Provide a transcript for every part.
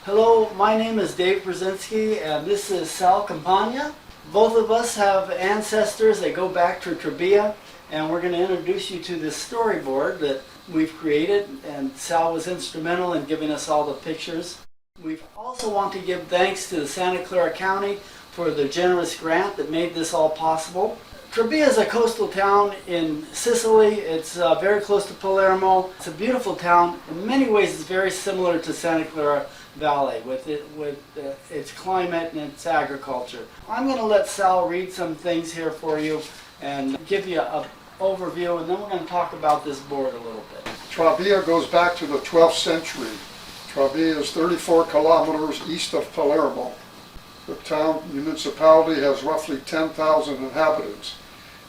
Hello, my name is Dave Brzezinski and this is Sal Campagna. Both of us have ancestors that go back to Trabia, and we're going to introduce you to this storyboard that we've created, and Sal was instrumental in giving us all the pictures. We also want to give thanks to the Santa Clara County for the generous grant that made this all possible. Trabia is a coastal town in Sicily. It's very close to Palermo. It's a beautiful town. In many ways it's very similar to Santa Clara Valley with its climate and its agriculture. I'm going to let Sal read some things here for you and give you an overview, and then we're going to talk about this board a little bit. Trabia goes back to the 12th century. Trabia is 34 kilometers east of Palermo. The town municipality has roughly 10,000 inhabitants.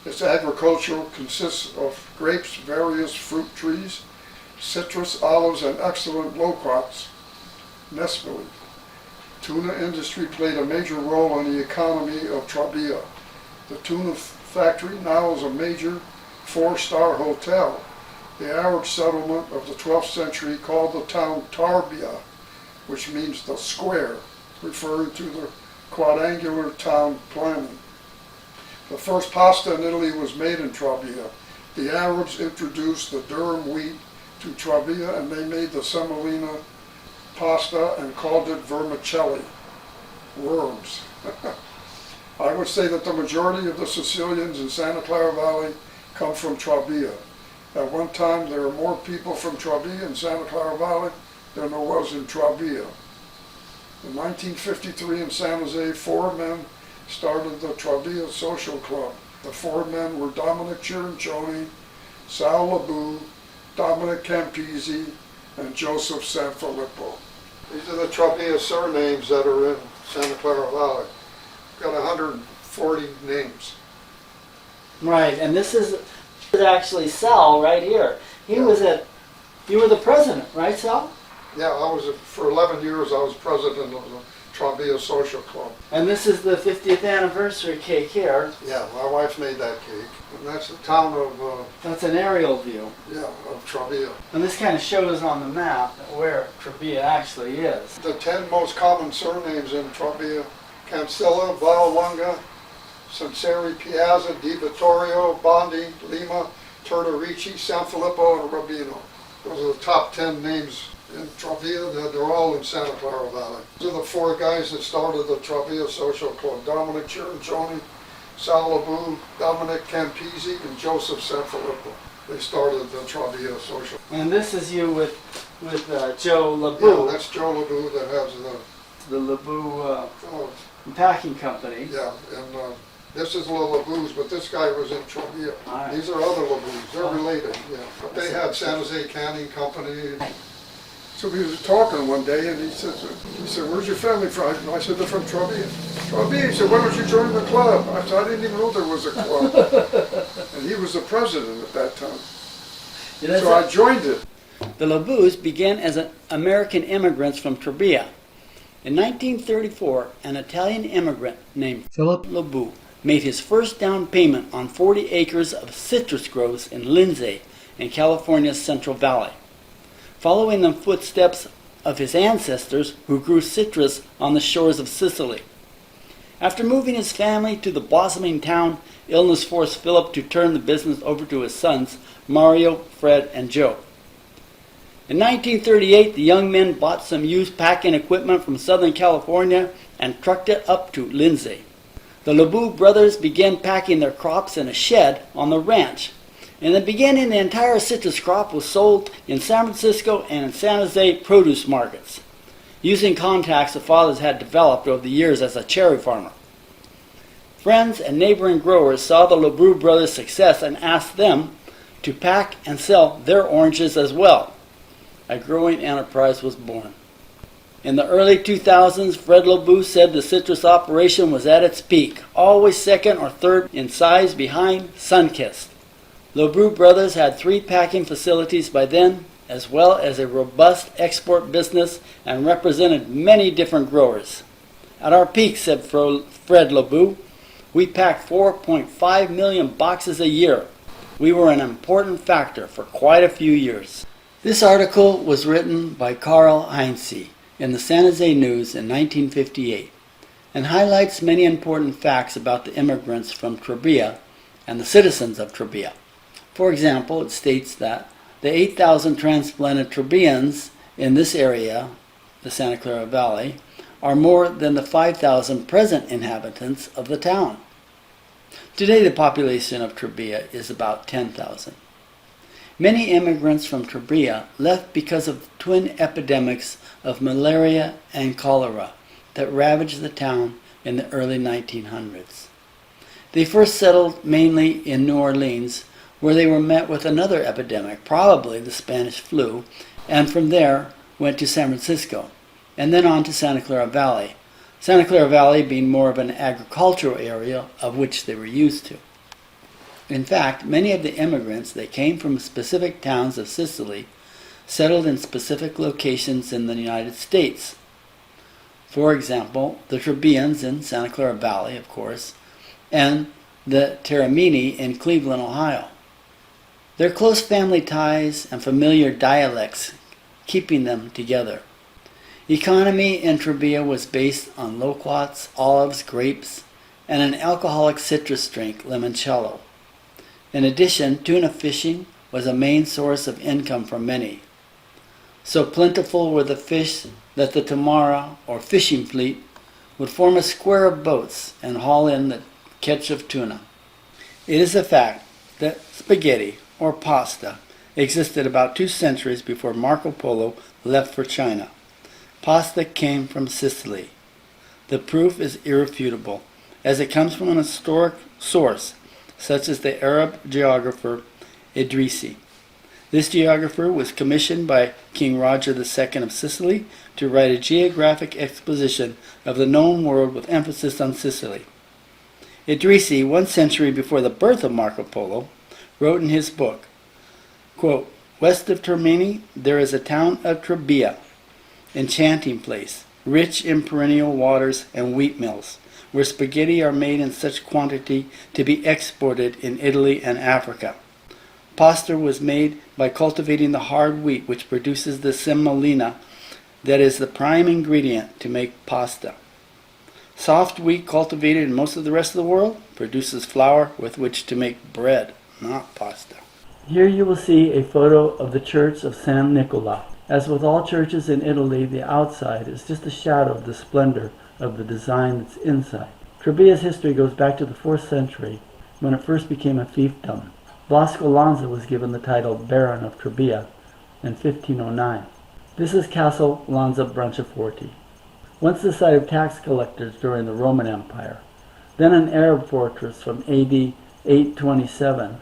Its agriculture consists of grapes, various fruit trees, citrus, olives, and excellent low crops. Nespoli. Tuna industry played a major role in the economy of Trabia. The tuna factory now is a major four-star hotel. The Arab settlement of the 12th century called the town Trabia, which means the square, referring to the quadrangular town planning. The first pasta in Italy was made in Trabia. The Arabs introduced the durum wheat to Trabia, and they made the semolina pasta and called it vermicelli, worms. I would say that the majority of the Sicilians in Santa Clara Valley come from Trabia. At one time there were more people from Trabia in Santa Clara Valley than there was in Trabia. In 1953 in San Jose, 4 men started the Trabia Social Club. The 4 men were Dominic Cirincioni, Sal Labou, Dominic Campisi, and Joseph Sanfilippo. These are the Trabia surnames that are in Santa Clara Valley. We've got 140 names. Right, and this is actually Sal right here. You were the president, right, Sal? Yeah, for 11 years I was president of the Trabia Social Club. And this is the 50th anniversary cake here. Yeah, my wife made that cake. And that's the town of... That's an aerial view. Yeah, of Trabia. And this kind of shows on the map where Trabia actually is. The 10 most common surnames in Trabia: Cancella, Vallelunga, Sanseri, Piazza, Di Vittorio, Bondi, Lima, Tortorici, Sanfilippo, and Rabino. Those are the top 10 names in Trabia. They're all in Santa Clara Valley. These are the 4 guys that started the Trabia Social Club: Dominic Cirincioni, Sal Labou, Dominic Campisi, and Joseph Sanfilippo. They started the Trabia Social Club. And this is you with Joe Labou. Yeah, that's Joe Labou that has the Labou packing company. Yeah, and this is the Labous, but this guy was in Trabia. Right. These are other Labous. They're related, yeah. But they had San Jose Canning Company. So we was talking one day, and he said, "Where's your family from?" I said, "They're from Trabia." Trabia. He said, "Why don't you join the club?" I said, "I didn't even know there was a club." And he was the president at that time. Yeah, so I joined it. The Labous began as American immigrants from Trabia. In 1934, an Italian immigrant named Philip Labou made his first down payment on 40 acres of citrus groves in Lindsay, in California's Central Valley, following the footsteps of his ancestors who grew citrus on the shores of Sicily. After moving his family to the blossoming town, illness forced Philip to turn the business over to his sons, Mario, Fred, and Joe. In 1938, the young men bought some used packing equipment from Southern California and trucked it up to Lindsay. The Labou brothers began packing their crops in a shed on the ranch. In the beginning, the entire citrus crop was sold in San Francisco and in San Jose produce markets, using contacts the fathers had developed over the years as a cherry farmer. Friends and neighboring growers saw the Labou brothers' success and asked them to pack and sell their oranges as well. A growing enterprise was born. In the early 2000s, Fred Labou said the citrus operation was at its peak, always second or third in size behind Sunkist. Labou brothers had 3 packing facilities by then, as well as a robust export business, and represented many different growers. At our peak, said Fred Labou, we packed 4.5 million boxes a year. We were an important factor for quite a few years. This article was written by Carl Heinze in the San Jose News in 1958 and highlights many important facts about the immigrants from Trabia and the citizens of Trabia. For example, it states that the 8,000 transplanted Trabians in this area, the Santa Clara Valley, are more than the 5,000 present inhabitants of the town. Today the population of Trabia is about 10,000. Many immigrants from Trabia left because of twin epidemics of malaria and cholera that ravaged the town in the early 1900s. They first settled mainly in New Orleans, where they were met with another epidemic, probably the Spanish flu, and from there went to San Francisco, and then on to Santa Clara Valley. Santa Clara Valley being more of an agricultural area of which they were used to. In fact, many of the immigrants that came from specific towns of Sicily settled in specific locations in the United States. For example, the Trabians in Santa Clara Valley, of course, and the Taramini in Cleveland, Ohio. Their close family ties and familiar dialects keeping them together. Economy in Trabia was based on loquats, olives, grapes, and an alcoholic citrus drink, limoncello. In addition, tuna fishing was a main source of income for many. So plentiful were the fish that the Tamara, or fishing fleet, would form a square of boats and haul in the catch of tuna. It is a fact that spaghetti, or pasta, existed about 2 centuries before Marco Polo left for China. Pasta came from Sicily. The proof is irrefutable, as it comes from an historic source, such as the Arab geographer Idrisi. This geographer was commissioned by King Roger II of Sicily to write a geographic exposition of the known world with emphasis on Sicily. Idrisi, 1 century before the birth of Marco Polo, wrote in his book, quote, "West of Termini there is a town of Trabia, enchanting place, rich in perennial waters and wheat mills, where spaghetti are made in such quantity to be exported in Italy and Africa. Pasta was made by cultivating the hard wheat which produces the semolina that is the prime ingredient to make pasta. Soft wheat cultivated in most of the rest of the world produces flour with which to make bread, not pasta." Here you will see a photo of the church of San Nicola. As with all churches in Italy, the outside is just a shadow of the splendor of the design that's inside. Trabia's history goes back to the 4th century, when it first became a fiefdom. Blasco Lanza was given the title Baron of Trabia in 1509. This is Castle Lanza Branciaforte, once the site of tax collectors during the Roman Empire, then an Arab fortress from AD 827.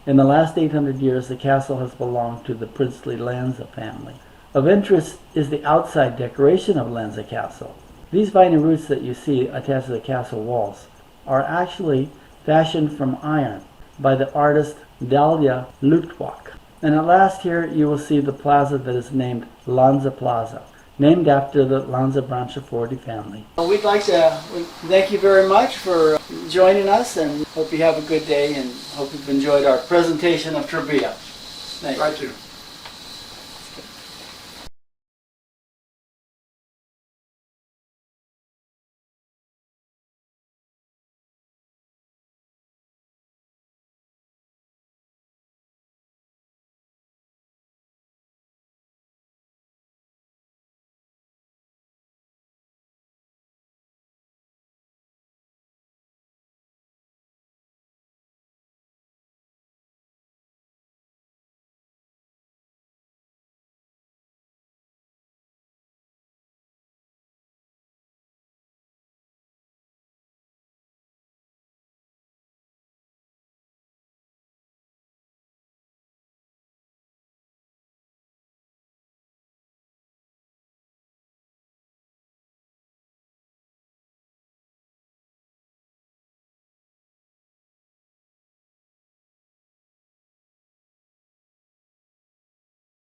In the last 800 years, the castle has belonged to the princely Lanza family. Of interest is the outside decoration of Lanza Castle. These vine roots that you see attached to the castle walls are actually fashioned from iron by the artist Dalia Lutwak. And at last here you will see the plaza that is named Lanza Plaza, named after the Lanza Branciaforte family. We'd like to thank you very much for joining us, and hope you have a good day, and hope you've enjoyed our presentation of Trabia. Thank you.